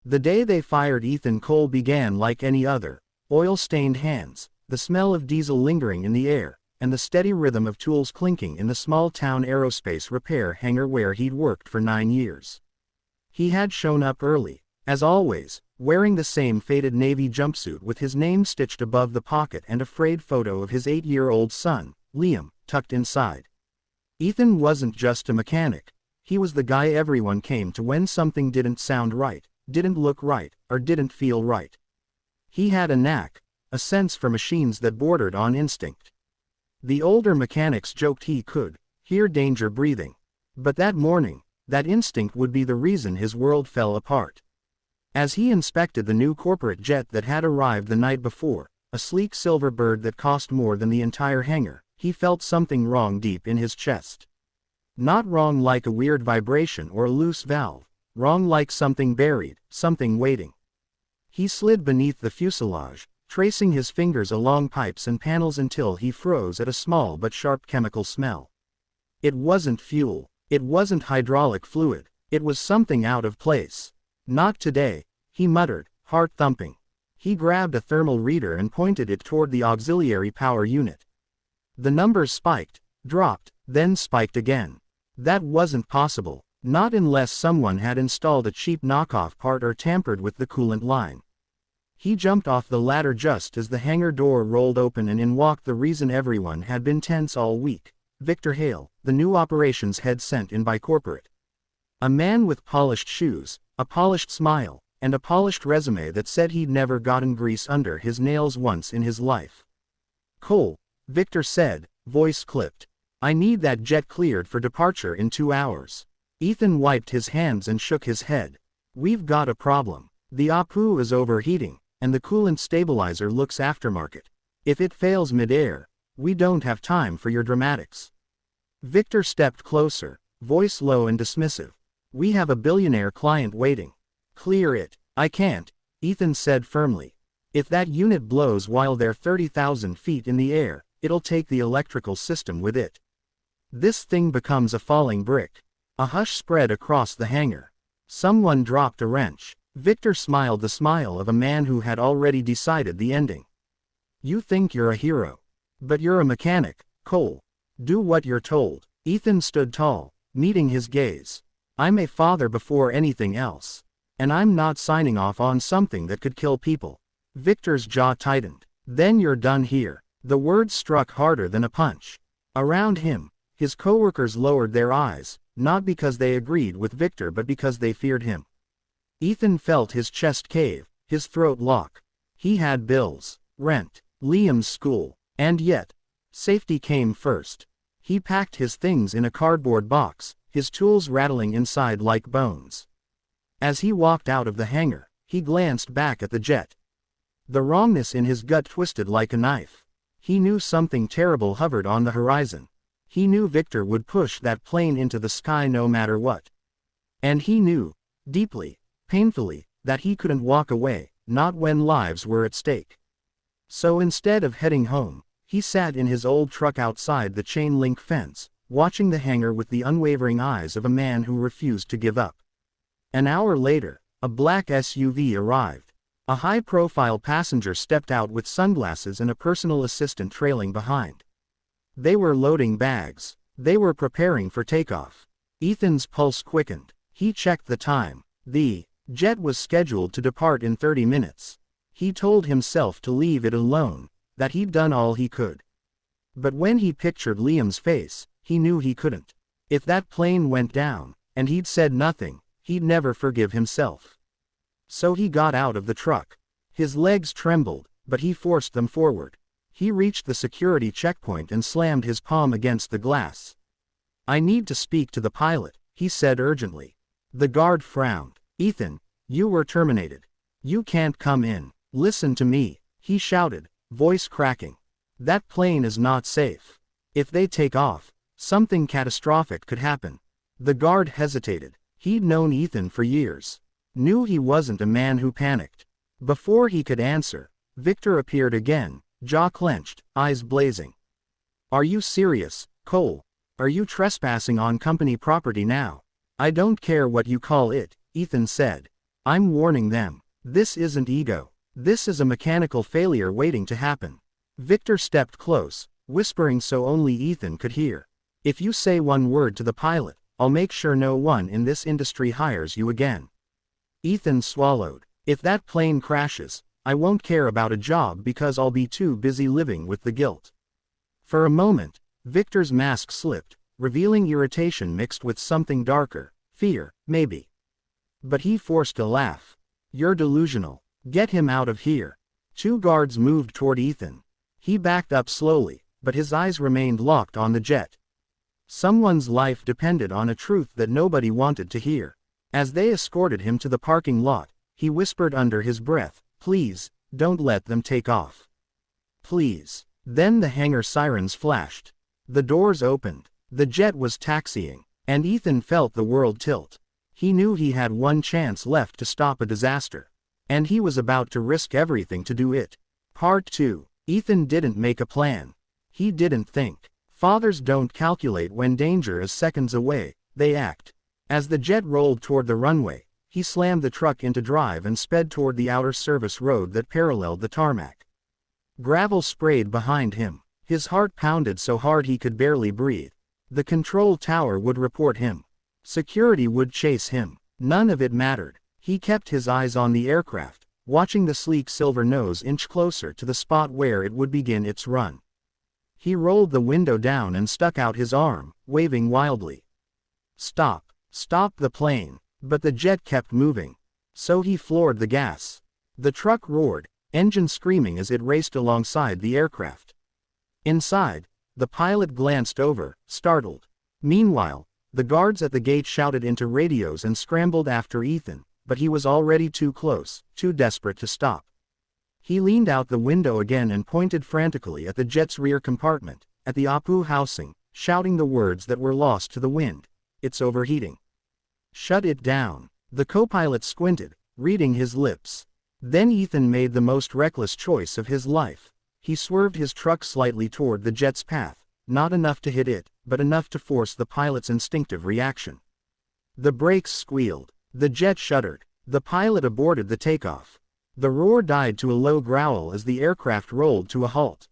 The day they fired Ethan Cole began like any other. Oil-stained hands, the smell of diesel lingering in the air, and the steady rhythm of tools clinking in the small-town aerospace repair hangar where he'd worked for 9 years. He had shown up early, as always, wearing the same faded navy jumpsuit with his name stitched above the pocket and a frayed photo of his 8-year-old son, Liam, tucked inside. Ethan wasn't just a mechanic. He was the guy everyone came to when something didn't sound right, didn't look right, or didn't feel right. He had a knack, a sense for machines that bordered on instinct. The older mechanics joked he could hear danger breathing. But that morning, that instinct would be the reason his world fell apart. As he inspected the new corporate jet that had arrived the night before, a sleek silver bird that cost more than the entire hangar, he felt something wrong deep in his chest. Not wrong like a weird vibration or a loose valve, wrong like something buried, something waiting. He slid beneath the fuselage, tracing his fingers along pipes and panels until he froze at a small but sharp chemical smell. It wasn't fuel, it wasn't hydraulic fluid, it was something out of place. Not today, he muttered, heart thumping. He grabbed a thermal reader and pointed it toward the auxiliary power unit. The numbers spiked, dropped, then spiked again. That wasn't possible, not unless someone had installed a cheap knockoff part or tampered with the coolant line. He jumped off the ladder just as the hangar door rolled open and in walked the reason everyone had been tense all week, Victor Hale, the new operations head sent in by corporate. A man with polished shoes, a polished smile, and a polished resume that said he'd never gotten grease under his nails once in his life. Cole, Victor said, voice clipped. I need that jet cleared for departure in 2 hours. Ethan wiped his hands and shook his head. We've got a problem. The APU is overheating, and the coolant stabilizer looks aftermarket. If it fails mid-air, we don't have time for your dramatics. Victor stepped closer, voice low and dismissive. We have a billionaire client waiting. Clear it. I can't, Ethan said firmly. If that unit blows while they're 30,000 feet in the air, it'll take the electrical system with it. This thing becomes a falling brick. A hush spread across the hangar. Someone dropped a wrench. Victor smiled the smile of a man who had already decided the ending. You think you're a hero. But you're a mechanic, Cole. Do what you're told. Ethan stood tall, meeting his gaze. I'm a father before anything else. And I'm not signing off on something that could kill people. Victor's jaw tightened. Then you're done here. The words struck harder than a punch. Around him, his coworkers lowered their eyes, not because they agreed with Victor but because they feared him. Ethan felt his chest cave, his throat lock. He had bills, rent, Liam's school, and yet, safety came first. He packed his things in a cardboard box, his tools rattling inside like bones. As he walked out of the hangar, he glanced back at the jet. The wrongness in his gut twisted like a knife. He knew something terrible hovered on the horizon. He knew Victor would push that plane into the sky no matter what. And he knew, deeply, painfully, that he couldn't walk away, not when lives were at stake. So instead of heading home, he sat in his old truck outside the chain-link fence, watching the hangar with the unwavering eyes of a man who refused to give up. An hour later, a black SUV arrived. A high-profile passenger stepped out with sunglasses and a personal assistant trailing behind. They were loading bags. They were preparing for takeoff. Ethan's pulse quickened. He checked the time. The jet was scheduled to depart in 30 minutes. He told himself to leave it alone, that he'd done all he could. But when he pictured Liam's face, he knew he couldn't. If that plane went down, and he'd said nothing, he'd never forgive himself. So he got out of the truck. His legs trembled, but he forced them forward. He reached the security checkpoint and slammed his palm against the glass. I need to speak to the pilot, he said urgently. The guard frowned. Ethan, you were terminated. You can't come in. Listen to me, he shouted, voice cracking. That plane is not safe. If they take off, something catastrophic could happen. The guard hesitated. He'd known Ethan for years. Knew he wasn't a man who panicked. Before he could answer, Victor appeared again, jaw clenched, eyes blazing. Are you serious, Cole? Are you trespassing on company property now? I don't care what you call it, Ethan said. I'm warning them. This isn't ego. This is a mechanical failure waiting to happen. Victor stepped close, whispering so only Ethan could hear. If you say one word to the pilot, I'll make sure no one in this industry hires you again. Ethan swallowed. If that plane crashes, I won't care about a job because I'll be too busy living with the guilt. For a moment, Victor's mask slipped, revealing irritation mixed with something darker, fear, maybe. But he forced a laugh. You're delusional. Get him out of here. Two guards moved toward Ethan. He backed up slowly, but his eyes remained locked on the jet. Someone's life depended on a truth that nobody wanted to hear. As they escorted him to the parking lot, he whispered under his breath, "Please, don't let them take off. Please." Then the hangar sirens flashed. The doors opened. The jet was taxiing, and Ethan felt the world tilt. He knew he had one chance left to stop a disaster. And he was about to risk everything to do it. Part 2. Ethan didn't make a plan. He didn't think. Fathers don't calculate when danger is seconds away, they act. As the jet rolled toward the runway, he slammed the truck into drive and sped toward the outer service road that paralleled the tarmac. Gravel sprayed behind him. His heart pounded so hard he could barely breathe. The control tower would report him. Security would chase him. None of it mattered. He kept his eyes on the aircraft, watching the sleek silver nose inch closer to the spot where it would begin its run. He rolled the window down and stuck out his arm, waving wildly. Stop. Stop the plane. But the jet kept moving. So he floored the gas. The truck roared, engine screaming as it raced alongside the aircraft. Inside, the pilot glanced over, startled. Meanwhile, the guards at the gate shouted into radios and scrambled after Ethan, but he was already too close, too desperate to stop. He leaned out the window again and pointed frantically at the jet's rear compartment, at the Apu housing, shouting the words that were lost to the wind. It's overheating. Shut it down. The co-pilot squinted, reading his lips. Then Ethan made the most reckless choice of his life. He swerved his truck slightly toward the jet's path, not enough to hit it, but enough to force the pilot's instinctive reaction. The brakes squealed. The jet shuddered. The pilot aborted the takeoff. The roar died to a low growl as the aircraft rolled to a halt.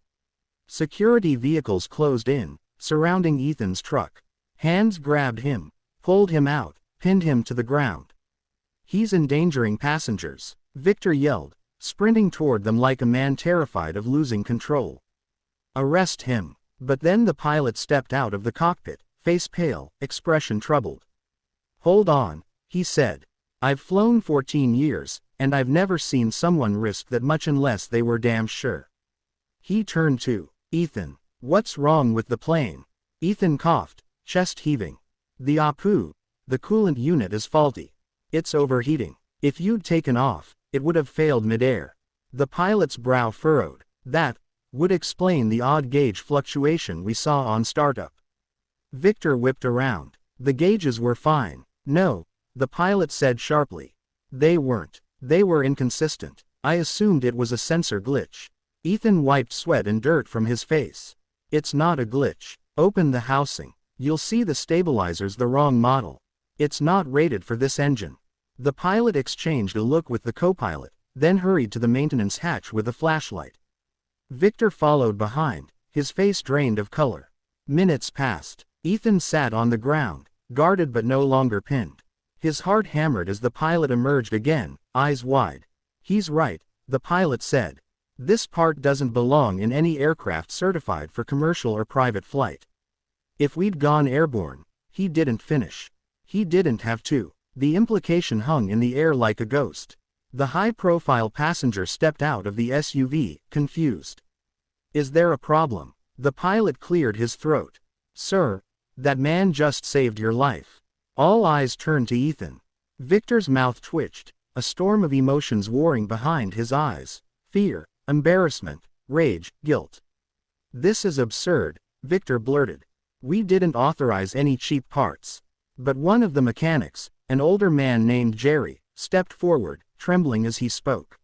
Security vehicles closed in, surrounding Ethan's truck. Hands grabbed him, pulled him out, pinned him to the ground. He's endangering passengers, Victor yelled, sprinting toward them like a man terrified of losing control. Arrest him. But then the pilot stepped out of the cockpit, face pale, expression troubled. Hold on, he said. I've flown 14 years, and I've never seen someone risk that much unless they were damn sure. He turned to Ethan. What's wrong with the plane? Ethan coughed, chest heaving. The Apu, the coolant unit is faulty. It's overheating. If you'd taken off, it would have failed midair. The pilot's brow furrowed. That would explain the odd gauge fluctuation we saw on startup. Victor whipped around. The gauges were fine. No, the pilot said sharply. They weren't. They were inconsistent. I assumed it was a sensor glitch. Ethan wiped sweat and dirt from his face. It's not a glitch. Open the housing. You'll see the stabilizer's the wrong model. It's not rated for this engine. The pilot exchanged a look with the co-pilot, then hurried to the maintenance hatch with a flashlight. Victor followed behind, his face drained of color. Minutes passed. Ethan sat on the ground, guarded but no longer pinned. His heart hammered as the pilot emerged again, eyes wide. He's right, the pilot said. This part doesn't belong in any aircraft certified for commercial or private flight. If we'd gone airborne, he didn't finish. He didn't have to. The implication hung in the air like a ghost. The high-profile passenger stepped out of the SUV, confused. Is there a problem? The pilot cleared his throat. Sir, that man just saved your life. All eyes turned to Ethan. Victor's mouth twitched, a storm of emotions warring behind his eyes. Fear, embarrassment, rage, guilt. This is absurd, Victor blurted. We didn't authorize any cheap parts. But one of the mechanics, an older man named Jerry, stepped forward, trembling as he spoke.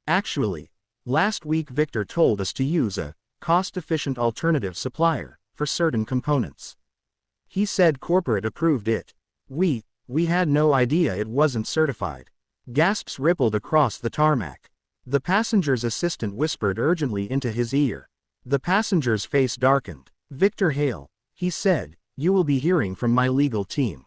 Actually, last week Victor told us to use a cost-efficient alternative supplier for certain components. He said corporate approved it. We had no idea it wasn't certified. Gasps rippled across the tarmac. The passenger's assistant whispered urgently into his ear. The passenger's face darkened. "Victor Hale," he said, "you will be hearing from my legal team."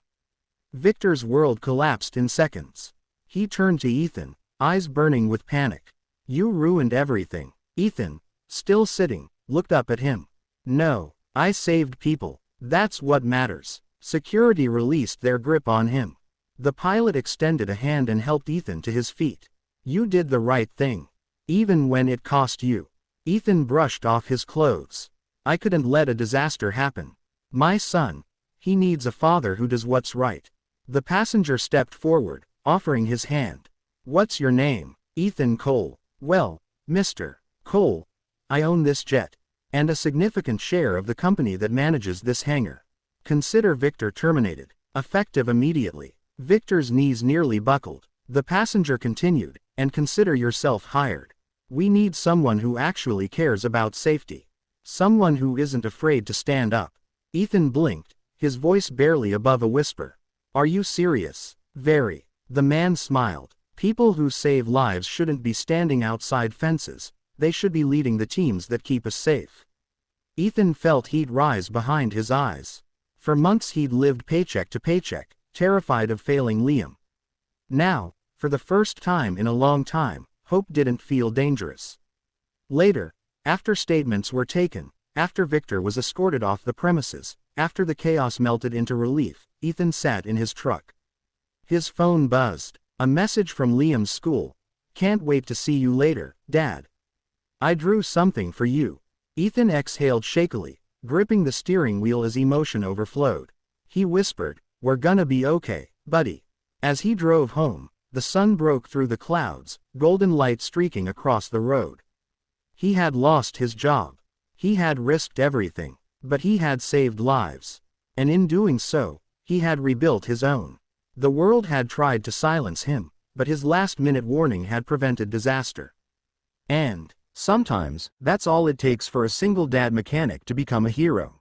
Victor's world collapsed in seconds. He turned to Ethan, eyes burning with panic. "You ruined everything." Ethan, still sitting, looked up at him. "No, I saved people. That's what matters." Security released their grip on him. The pilot extended a hand and helped Ethan to his feet. "You did the right thing. Even when it cost you." Ethan brushed off his clothes. "I couldn't let a disaster happen. My son. He needs a father who does what's right." The passenger stepped forward, offering his hand. "What's your name?" "Ethan Cole." "Well, Mr. Cole, I own this jet. And a significant share of the company that manages this hangar. Consider Victor terminated, effective immediately." Victor's knees nearly buckled. The passenger continued, "And consider yourself hired. We need someone who actually cares about safety. Someone who isn't afraid to stand up." Ethan blinked, his voice barely above a whisper. "Are you serious?" "Very." The man smiled. "People who save lives shouldn't be standing outside fences, they should be leading the teams that keep us safe." Ethan felt heat rise behind his eyes. For months he'd lived paycheck to paycheck, terrified of failing Liam. Now, for the first time in a long time, hope didn't feel dangerous. Later, after statements were taken, after Victor was escorted off the premises, after the chaos melted into relief, Ethan sat in his truck. His phone buzzed. A message from Liam's school. "Can't wait to see you later, Dad. I drew something for you." Ethan exhaled shakily, gripping the steering wheel as emotion overflowed. He whispered, "We're gonna be okay, buddy." As he drove home, the sun broke through the clouds, golden light streaking across the road. He had lost his job. He had risked everything, but he had saved lives. And in doing so, he had rebuilt his own. The world had tried to silence him, but his last-minute warning had prevented disaster. And sometimes, that's all it takes for a single dad mechanic to become a hero.